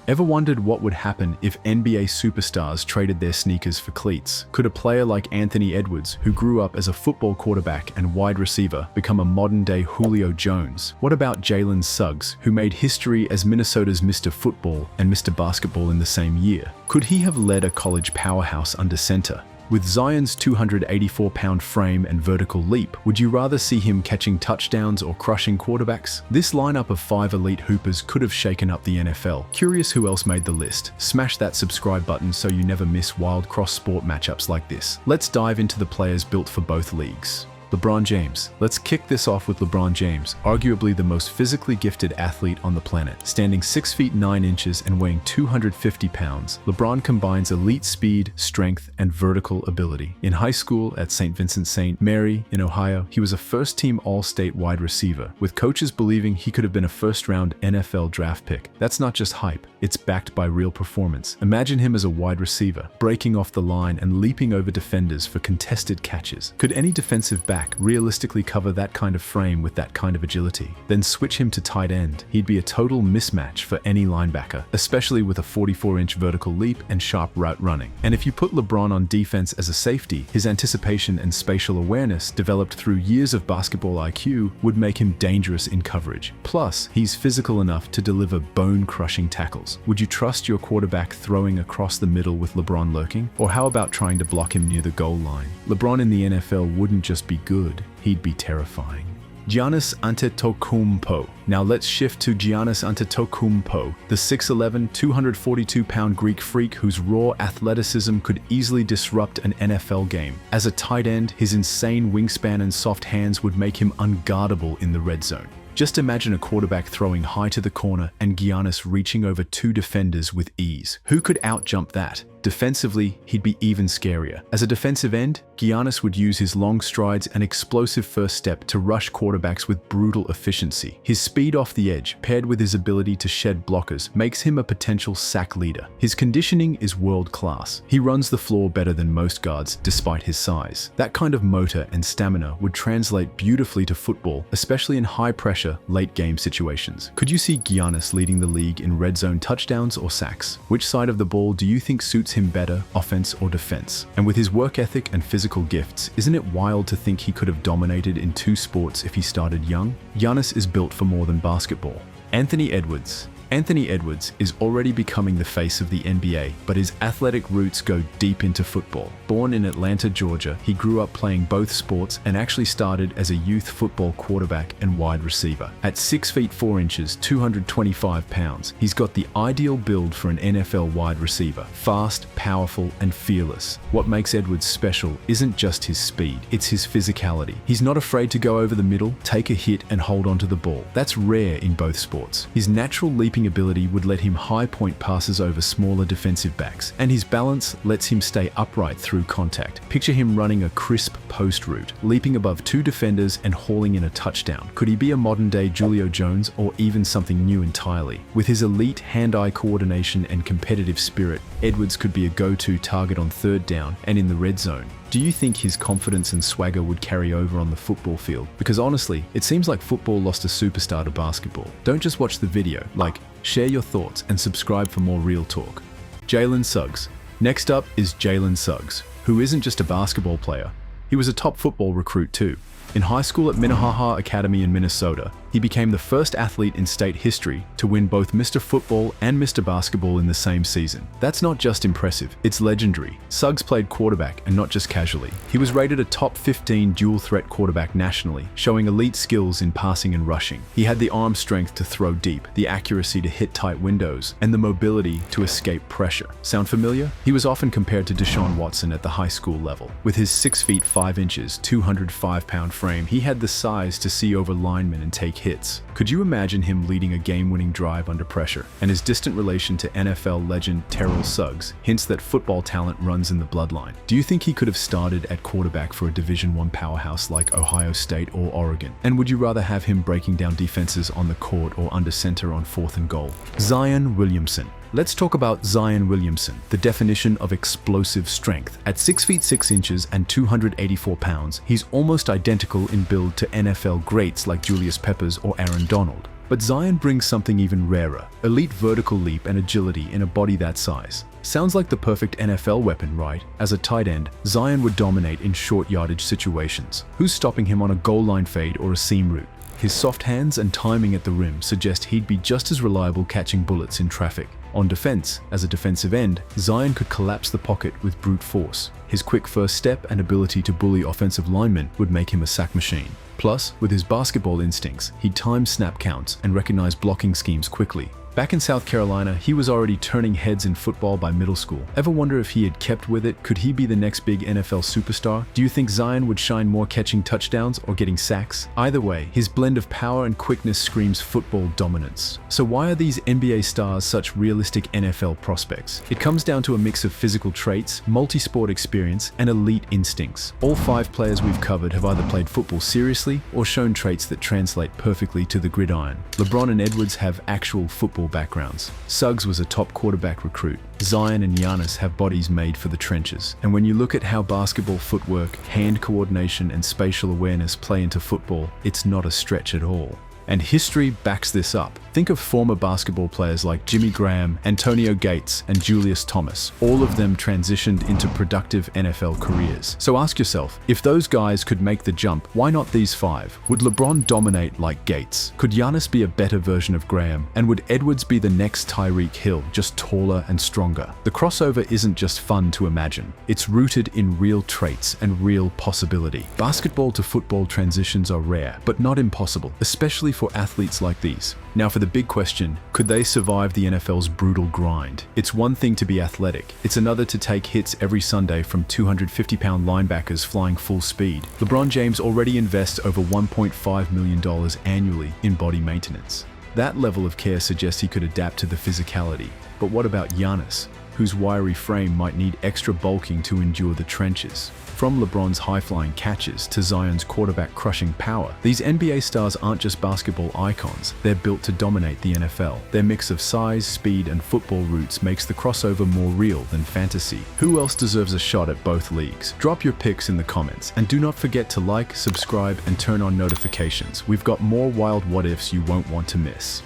Ever wondered what would happen if NBA superstars traded their sneakers for cleats? Could a player like Anthony Edwards, who grew up as a football quarterback and wide receiver, become a modern-day Julio Jones? What about Jaylen Suggs, who made history as Minnesota's Mr. Football and Mr. Basketball in the same year? Could he have led a college powerhouse under center? With Zion's 284-pound frame and vertical leap, would you rather see him catching touchdowns or crushing quarterbacks? This lineup of 5 elite hoopers could have shaken up the NFL. Curious who else made the list? Smash that subscribe button so you never miss wild cross-sport matchups like this. Let's dive into the players built for both leagues. LeBron James. Let's kick this off with LeBron James, arguably the most physically gifted athlete on the planet. Standing 6 feet 9 inches and weighing 250 pounds, LeBron combines elite speed, strength, and vertical ability. In high school at St. Vincent St. Mary in Ohio, he was a first-team All-State wide receiver, with coaches believing he could have been a first-round NFL draft pick. That's not just hype, it's backed by real performance. Imagine him as a wide receiver, breaking off the line and leaping over defenders for contested catches. Could any defensive back realistically cover that kind of frame with that kind of agility? Then switch him to tight end. He'd be a total mismatch for any linebacker, especially with a 44-inch vertical leap and sharp route running. And if you put LeBron on defense as a safety, his anticipation and spatial awareness, developed through years of basketball IQ, would make him dangerous in coverage. Plus, he's physical enough to deliver bone-crushing tackles. Would you trust your quarterback throwing across the middle with LeBron lurking? Or how about trying to block him near the goal line? LeBron in the NFL wouldn't just be good, he'd be terrifying. Giannis Antetokounmpo. Now let's shift to Giannis Antetokounmpo, the 6'11", 242-pound Greek freak whose raw athleticism could easily disrupt an NFL game. As a tight end, his insane wingspan and soft hands would make him unguardable in the red zone. Just imagine a quarterback throwing high to the corner and Giannis reaching over 2 defenders with ease. Who could outjump that? Defensively, he'd be even scarier. As a defensive end, Giannis would use his long strides and explosive first step to rush quarterbacks with brutal efficiency. His speed off the edge, paired with his ability to shed blockers, makes him a potential sack leader. His conditioning is world-class. He runs the floor better than most guards, despite his size. That kind of motor and stamina would translate beautifully to football, especially in high-pressure, late-game situations. Could you see Giannis leading the league in red zone touchdowns or sacks? Which side of the ball do you think suits him better, offense or defense? And with his work ethic and physical gifts, isn't it wild to think he could have dominated in 2 sports if he started young? Giannis is built for more than basketball. Anthony Edwards. Anthony Edwards is already becoming the face of the NBA, but his athletic roots go deep into football. Born in Atlanta, Georgia, he grew up playing both sports and actually started as a youth football quarterback and wide receiver. At 6 feet 4 inches, 225 pounds, he's got the ideal build for an NFL wide receiver. Fast, powerful, and fearless. What makes Edwards special isn't just his speed, it's his physicality. He's not afraid to go over the middle, take a hit, and hold onto the ball. That's rare in both sports. His natural leaping ability would let him high point passes over smaller defensive backs, and his balance lets him stay upright through contact. Picture him running a crisp post route, leaping above 2 defenders and hauling in a touchdown. Could he be a modern-day Julio Jones or even something new entirely? With his elite hand-eye coordination and competitive spirit, Edwards could be a go-to target on 3rd down and in the red zone. Do you think his confidence and swagger would carry over on the football field? Because honestly, it seems like football lost a superstar to basketball. Don't just watch the video, share your thoughts and subscribe for more real talk. Jaylen Suggs. Next up is Jaylen Suggs, who isn't just a basketball player. He was a top football recruit too. In high school at Minnehaha Academy in Minnesota, he became the first athlete in state history to win both Mr. Football and Mr. Basketball in the same season. That's not just impressive, it's legendary. Suggs played quarterback and not just casually. He was rated a top 15 dual-threat quarterback nationally, showing elite skills in passing and rushing. He had the arm strength to throw deep, the accuracy to hit tight windows, and the mobility to escape pressure. Sound familiar? He was often compared to Deshaun Watson at the high school level. With his 6 feet 5 inches, 205-pound frame, he had the size to see over linemen and take hits. Could you imagine him leading a game-winning drive under pressure? And his distant relation to NFL legend Terrell Suggs hints that football talent runs in the bloodline. Do you think he could have started at quarterback for a Division I powerhouse like Ohio State or Oregon? And would you rather have him breaking down defenses on the court or under center on 4th and goal? Zion Williamson. Let's talk about Zion Williamson, the definition of explosive strength. At 6 feet 6 inches and 284 pounds, he's almost identical in build to NFL greats like Julius Peppers or Aaron Donald. But Zion brings something even rarer: elite vertical leap and agility in a body that size. Sounds like the perfect NFL weapon, right? As a tight end, Zion would dominate in short yardage situations. Who's stopping him on a goal line fade or a seam route? His soft hands and timing at the rim suggest he'd be just as reliable catching bullets in traffic. On defense, as a defensive end, Zion could collapse the pocket with brute force. His quick first step and ability to bully offensive linemen would make him a sack machine. Plus, with his basketball instincts, he'd time snap counts and recognize blocking schemes quickly. Back in South Carolina, he was already turning heads in football by middle school. Ever wonder if he had kept with it? Could he be the next big NFL superstar? Do you think Zion would shine more catching touchdowns or getting sacks? Either way, his blend of power and quickness screams football dominance. So why are these NBA stars such realistic NFL prospects? It comes down to a mix of physical traits, multi-sport experience, and elite instincts. All 5 players we've covered have either played football seriously or shown traits that translate perfectly to the gridiron. LeBron and Edwards have actual football backgrounds. Suggs was a top quarterback recruit. Zion and Giannis have bodies made for the trenches. And when you look at how basketball footwork, hand coordination, and spatial awareness play into football, it's not a stretch at all. And history backs this up. Think of former basketball players like Jimmy Graham, Antonio Gates, and Julius Thomas. All of them transitioned into productive NFL careers. So ask yourself, if those guys could make the jump, why not these 5? Would LeBron dominate like Gates? Could Giannis be a better version of Graham? And would Edwards be the next Tyreek Hill, just taller and stronger? The crossover isn't just fun to imagine. It's rooted in real traits and real possibility. Basketball to football transitions are rare, but not impossible, especially for athletes like these. Now for the big question, could they survive the NFL's brutal grind? It's one thing to be athletic. It's another to take hits every Sunday from 250-pound linebackers flying full speed. LeBron James already invests over $1.5 million annually in body maintenance. That level of care suggests he could adapt to the physicality. But what about Giannis, whose wiry frame might need extra bulking to endure the trenches? From LeBron's high-flying catches to Zion's quarterback-crushing power, these NBA stars aren't just basketball icons, they're built to dominate the NFL. Their mix of size, speed, and football roots makes the crossover more real than fantasy. Who else deserves a shot at both leagues? Drop your picks in the comments, and do not forget to like, subscribe, and turn on notifications. We've got more wild what-ifs you won't want to miss.